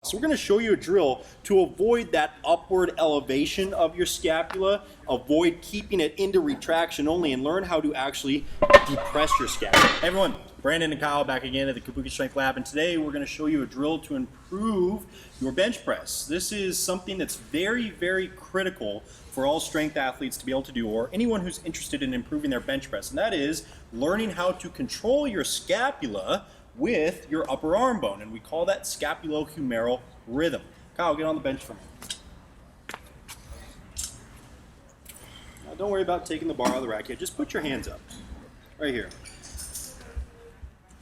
So we're going to show you a drill to avoid that upward elevation of your scapula, avoid keeping it into retraction only, and learn how to actually depress your scapula. Hey everyone, Brandon and Kyle back again at the Kabuki Strength Lab, and today we're going to show you a drill to improve your bench press. This is something that's very, very critical for all strength athletes to be able to do, or anyone who's interested in improving their bench press, and that is learning how to control your scapula with your upper arm bone, and we call that scapulo-humeral rhythm. Kyle, get on the bench for me. Now don't worry about taking the bar out of the rack yet, just put your hands up, right here.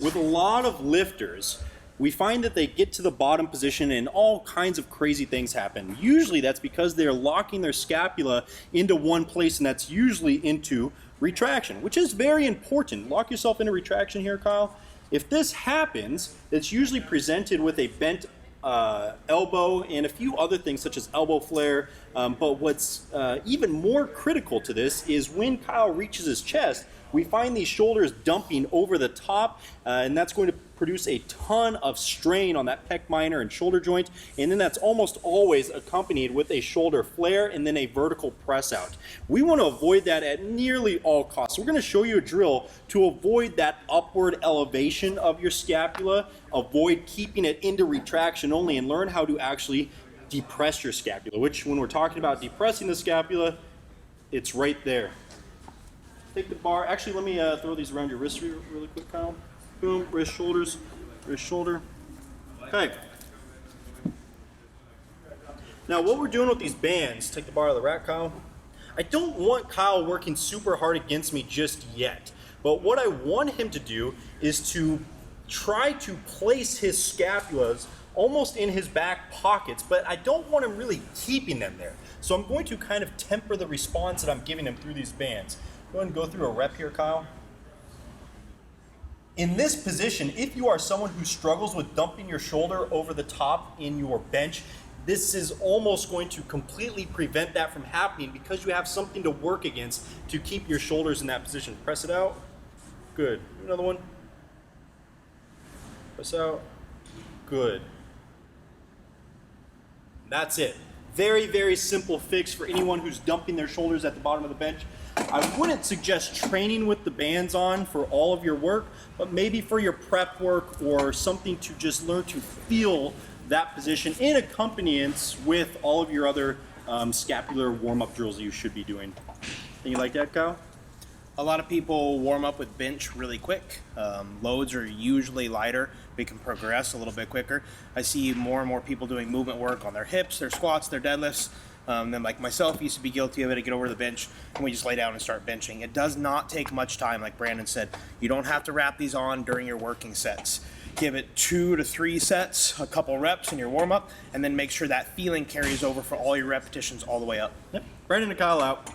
With a lot of lifters, we find that they get to the bottom position and all kinds of crazy things happen. Usually that's because they're locking their scapula into one place, and that's usually into retraction, which is very important. Lock yourself into retraction here, Kyle. If this happens, it's usually presented with a bent elbow and a few other things such as elbow flare. But what's even more critical to this is when Kyle reaches his chest, we find these shoulders dumping over the top, and that's going to produce a ton of strain on that pec minor and shoulder joint, and then that's almost always accompanied with a shoulder flare and then a vertical press out. We want to avoid that at nearly all costs. So we're going to show you a drill to avoid that upward elevation of your scapula, avoid keeping it into retraction only, and learn how to actually depress your scapula, which when we're talking about depressing the scapula, it's right there. Take the bar. Actually, let me throw these around your wrist really quick, Kyle. Boom, wrist, shoulders, wrist, shoulder. Okay. Now, what we're doing with these bands, take the bar out of the rack, Kyle. I don't want Kyle working super hard against me just yet. But what I want him to do is to try to place his scapulas almost in his back pockets, but I don't want him really keeping them there. So I'm going to kind of temper the response that I'm giving him through these bands. Go ahead and go through a rep here, Kyle. In this position, if you are someone who struggles with dumping your shoulder over the top in your bench, this is almost going to completely prevent that from happening because you have something to work against to keep your shoulders in that position. Press it out. Good. Another one. Press out. Good. That's it. Very, very simple fix for anyone who's dumping their shoulders at the bottom of the bench. I wouldn't suggest training with the bands on for all of your work, but maybe for your prep work or something to just learn to feel that position in accompaniment with all of your other scapular warm-up drills that you should be doing. Think you like that, Kyle? A lot of people warm up with bench really quick. Loads are usually lighter. We can progress a little bit quicker. I see more and more people doing movement work on their hips, their squats, their deadlifts. Then like myself, used to be guilty of it. I get over the bench and we just lay down and start benching. It does not take much time, like Brandon said. You don't have to wrap these on during your working sets. Give it 2 to 3 sets, a couple reps in your warm-up, and then make sure that feeling carries over for all your repetitions all the way up. Yep. Brandon and Kyle out.